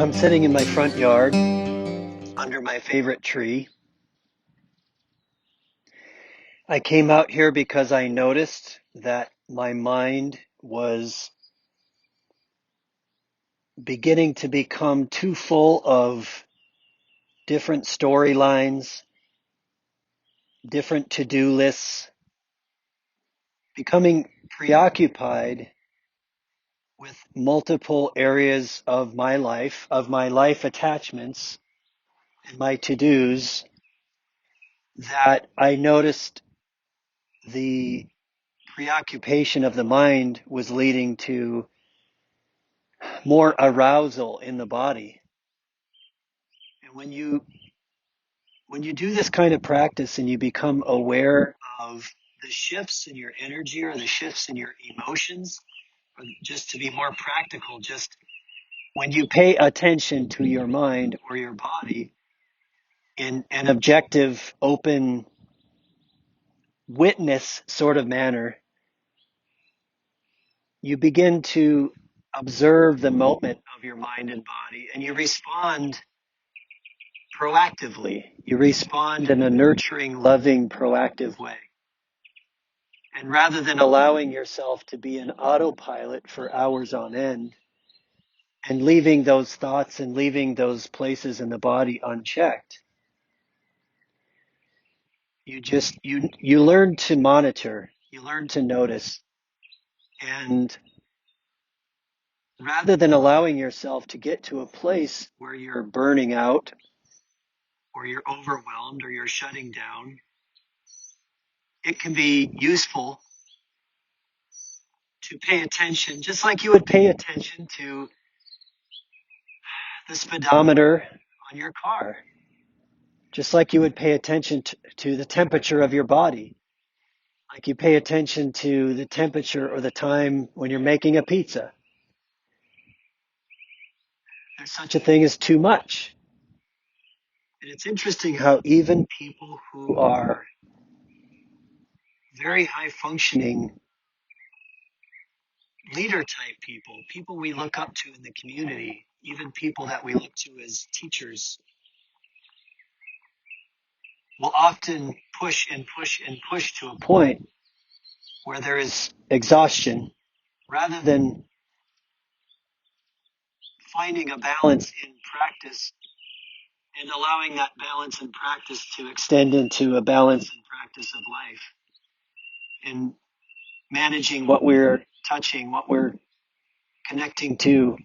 I'm sitting in my front yard under my favorite tree. I came out here because I noticed that my mind was beginning to become too full of different storylines, different to-do lists, becoming preoccupied with multiple areas of my life attachments and my to-dos, that I noticed the preoccupation of the mind was leading to more arousal in the body. And when you do this kind of practice and you become aware of the shifts in your energy or the shifts in your emotions, or just to be more practical, just when you pay attention to your mind or your body in an objective, open, witness sort of manner, you begin to observe the moment of your mind and body, and you respond proactively. You respond in a nurturing, loving, proactive way. And rather than allowing yourself to be an autopilot for hours on end and leaving those thoughts and leaving those places in the body unchecked, you learn to monitor, you learn to notice. And rather than allowing yourself to get to a place where you're burning out or you're overwhelmed or you're shutting down, it can be useful to pay attention, just like you would pay attention to the speedometer on your car, just like you would pay attention to the temperature of your body, like you pay attention to the temperature or the time when you're making a pizza. There's such a thing as too much. And it's interesting how even people who are very high functioning leader type people we look up to in the community, even people that we look to as teachers, will often push and push and push to a point where there is exhaustion rather than finding a balance in practice and allowing that balance in practice to extend into a balance in practice of life and managing what we're touching, what we're connecting to,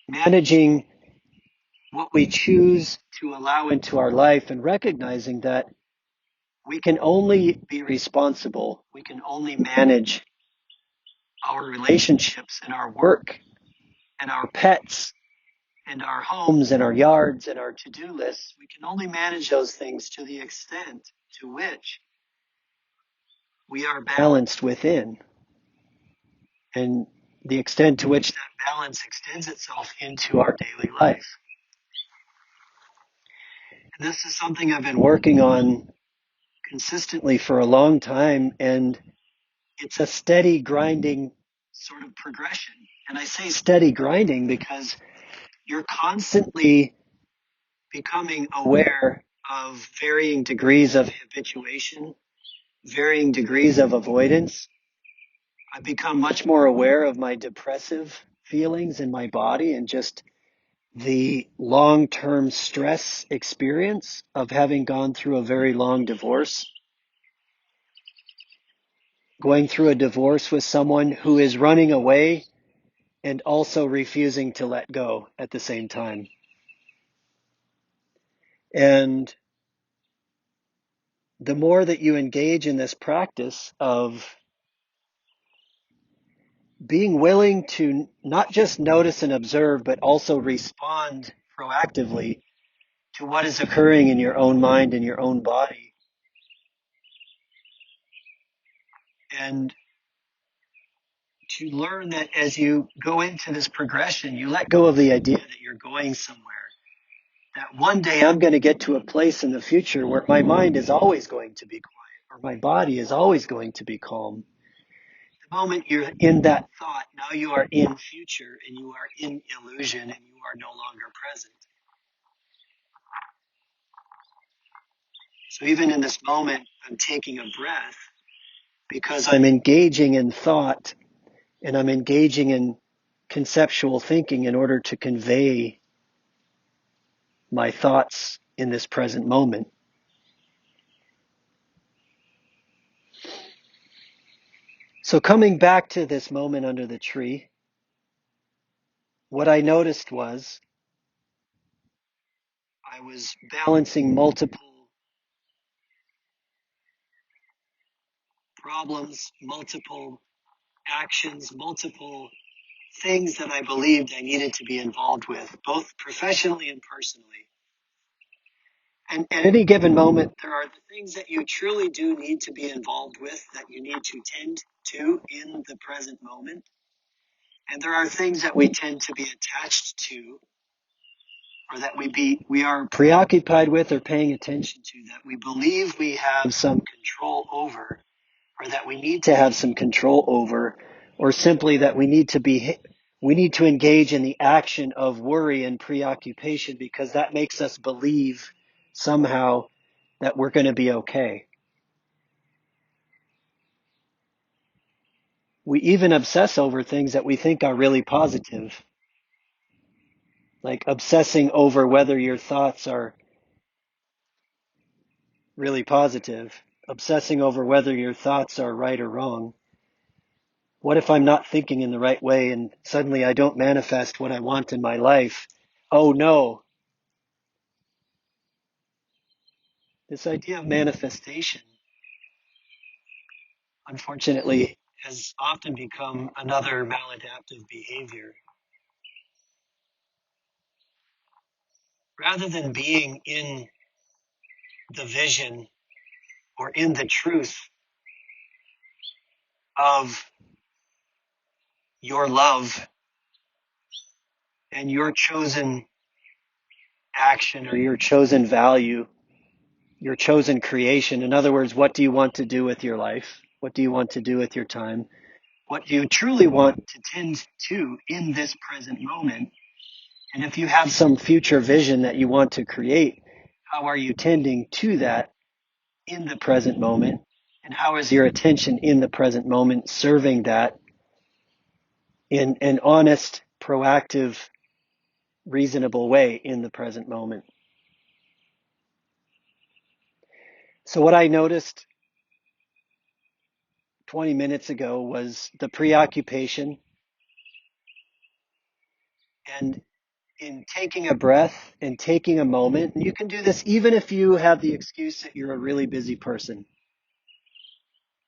managing what we choose to allow into our life, and recognizing that we can only be responsible, we can only manage our relationships and our work and our pets and our homes and our yards and our to-do lists. We can only manage those things to the extent to which we are balanced within, and the extent to which that balance extends itself into our daily life. And this is something I've been working on consistently for a long time, and it's a steady grinding sort of progression. And I say steady grinding because you're constantly becoming aware of varying degrees of habituation, varying degrees of avoidance. I've become much more aware of my depressive feelings in my body and just the long-term stress experience of having gone through a very long divorce, going through a divorce with someone who is running away and also refusing to let go at the same time. And the more that you engage in this practice of being willing to not just notice and observe, but also respond proactively to what is occurring in your own mind and your own body, and to learn that as you go into this progression, you let go of the idea that you're going somewhere, that one day I'm going to get to a place in the future where my mind is always going to be quiet or my body is always going to be calm. moment you're in that thought, now you are in future and you are in illusion and you are no longer present. So even in this moment, I'm taking a breath because I'm engaging in thought and I'm engaging in conceptual thinking in order to convey my thoughts in this present moment. So coming back to this moment under the tree, what I noticed was I was balancing multiple problems, multiple actions, multiple things that I believed I needed to be involved with, both professionally and personally. And at any given moment, there are the things that you truly do need to be involved with, that you need to tend to in the present moment. And there are things that we tend to be attached to, or that we are preoccupied with or paying attention to, that we believe we have some control over, or that we need to have some control over, or simply that we need to engage in the action of worry and preoccupation because that makes us believe somehow that we're going to be okay. We even obsess over things that we think are really positive, like obsessing over whether your thoughts are really positive, obsessing over whether your thoughts are right or wrong. What if I'm not thinking in the right way and suddenly I don't manifest what I want in my life? Oh no. This idea of manifestation, unfortunately, has often become another maladaptive behavior. Rather than being in the vision or in the truth of your love and your chosen action or your chosen value, your chosen creation. In other words, what do you want to do with your life? What do you want to do with your time? What do you truly want to tend to in this present moment? And if you have some future vision that you want to create, how are you tending to that in the present moment? And how is your attention in the present moment serving that in an honest, proactive, reasonable way in the present moment? So what I noticed 20 minutes ago was the preoccupation, and in taking a breath and taking a moment, and you can do this even if you have the excuse that you're a really busy person.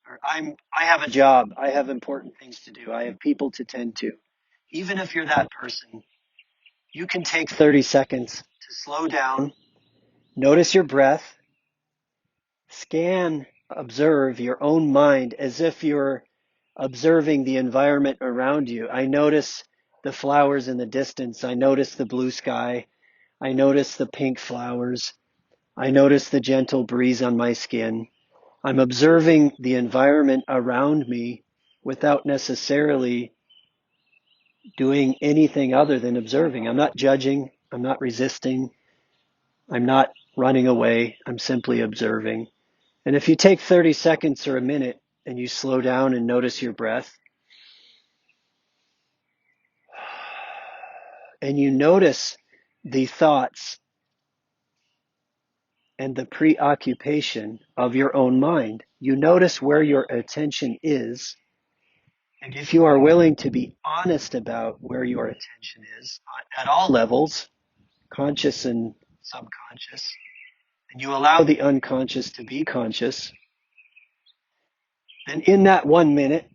Or I have a job, I have important things to do, I have people to tend to. Even if you're that person, you can take 30 seconds to slow down, notice your breath, scan, observe your own mind as if you're observing the environment around you. I notice the flowers in the distance. I notice the blue sky. I notice the pink flowers. I notice the gentle breeze on my skin. I'm observing the environment around me without necessarily doing anything other than observing. I'm not judging. I'm not resisting. I'm not running away. I'm simply observing. And if you take 30 seconds or a minute and you slow down and notice your breath, and you notice the thoughts and the preoccupation of your own mind, you notice where your attention is. And if you are willing to be honest about where your attention is at all levels, conscious and subconscious, and you allow the unconscious to be conscious, then in that 1 minute,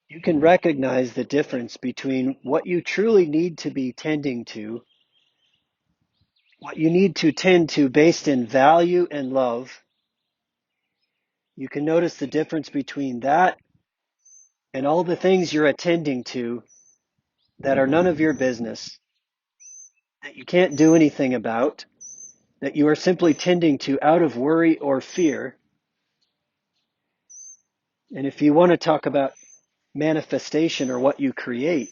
you can recognize the difference between what you truly need to be tending to, what you need to tend to based in value and love. You can notice the difference between that and all the things you're attending to that are none of your business, that you can't do anything about, that you are simply tending to out of worry or fear. And if you want to talk about manifestation or what you create,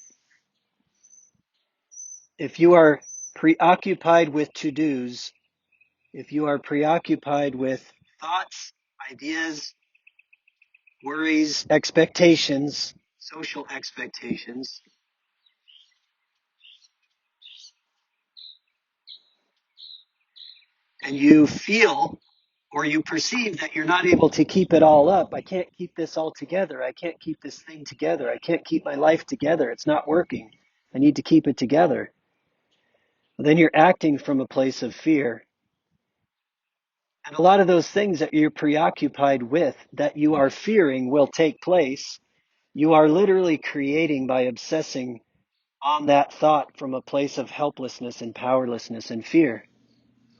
if you are preoccupied with to-dos, if you are preoccupied with thoughts, ideas, worries, expectations, social expectations, and you feel or you perceive that you're not able to keep it all up. I can't keep this all together. I can't keep this thing together. I can't keep my life together. It's not working. I need to keep it together. Then you're acting from a place of fear. And a lot of those things that you're preoccupied with, that you are fearing will take place, you are literally creating by obsessing on that thought from a place of helplessness and powerlessness and fear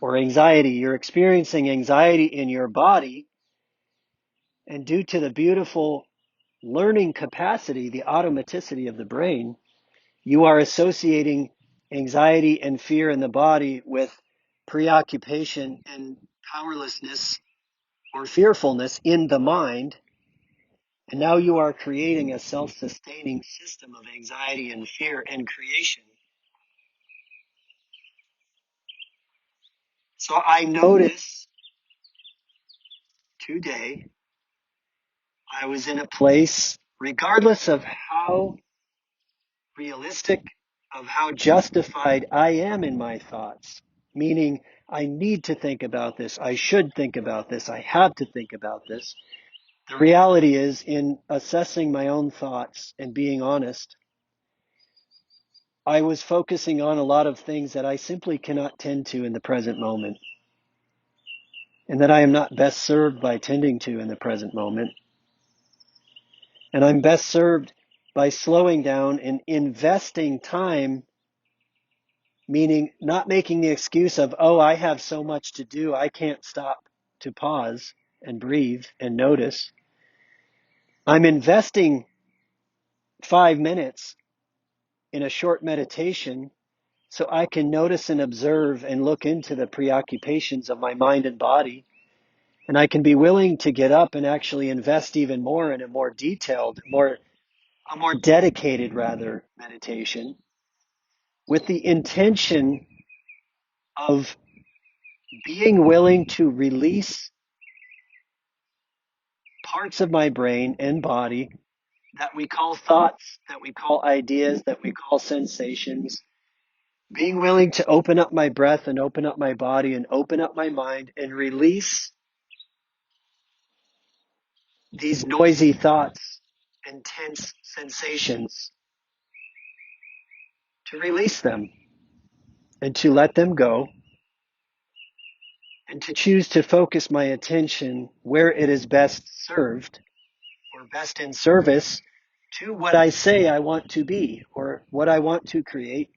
or anxiety. You're experiencing anxiety in your body, and due to the beautiful learning capacity, the automaticity of the brain, you are associating anxiety and fear in the body with preoccupation and powerlessness or fearfulness in the mind. And now you are creating a self-sustaining system of anxiety and fear and creation. So I notice today I was in a place, regardless of how realistic, of how justified I am in my thoughts, meaning I need to think about this, I should think about this, I have to think about this. The reality is, in assessing my own thoughts and being honest, I was focusing on a lot of things that I simply cannot tend to in the present moment, and that I am not best served by tending to in the present moment. And I'm best served by slowing down and investing time, meaning not making the excuse of, oh, I have so much to do, I can't stop to pause and breathe and notice. I'm investing 5 minutes in a short meditation so I can notice and observe and look into the preoccupations of my mind and body. And I can be willing to get up and actually invest even more in a more detailed, a more dedicated rather meditation with the intention of being willing to release parts of my brain and body that we call thoughts, that we call ideas, that we call sensations, being willing to open up my breath and open up my body and open up my mind and release these noisy thoughts and tense sensations, to release them and to let them go, and to choose to focus my attention where it is best served or best in service to what I say I want to be, or what I want to create,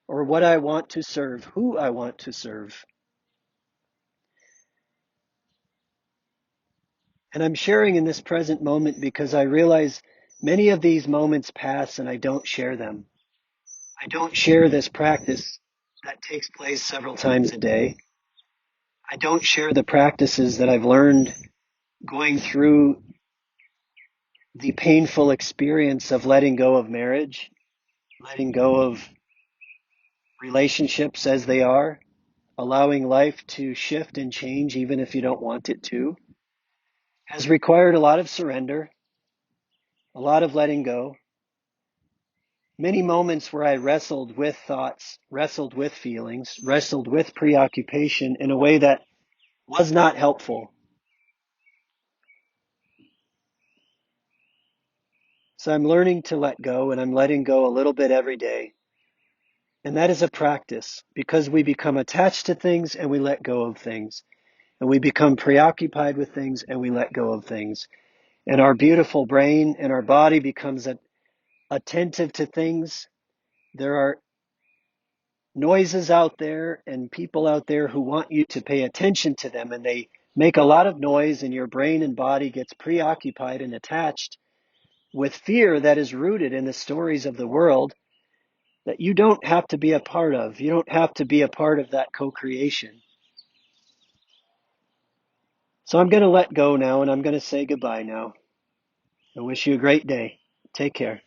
or what I want to serve, who I want to serve. And I'm sharing in this present moment because I realize many of these moments pass and I don't share them. I don't share this practice that takes place several times a day. I don't share the practices that I've learned going through the painful experience of letting go of marriage, letting go of relationships as they are, allowing life to shift and change even if you don't want it to, has required a lot of surrender, a lot of letting go, many moments where I wrestled with thoughts, wrestled with feelings, wrestled with preoccupation in a way that was not helpful. So I'm learning to let go, and I'm letting go a little bit every day. And that is a practice because we become attached to things and we let go of things. And we become preoccupied with things and we let go of things. And our beautiful brain and our body becomes attentive to things. There are noises out there and people out there who want you to pay attention to them, and they make a lot of noise, and your brain and body gets preoccupied and attached with fear that is rooted in the stories of the world that you don't have to be a part of. You don't have to be a part of that co-creation. So I'm going to let go now, and I'm going to say goodbye now. I wish you a great day. Take care.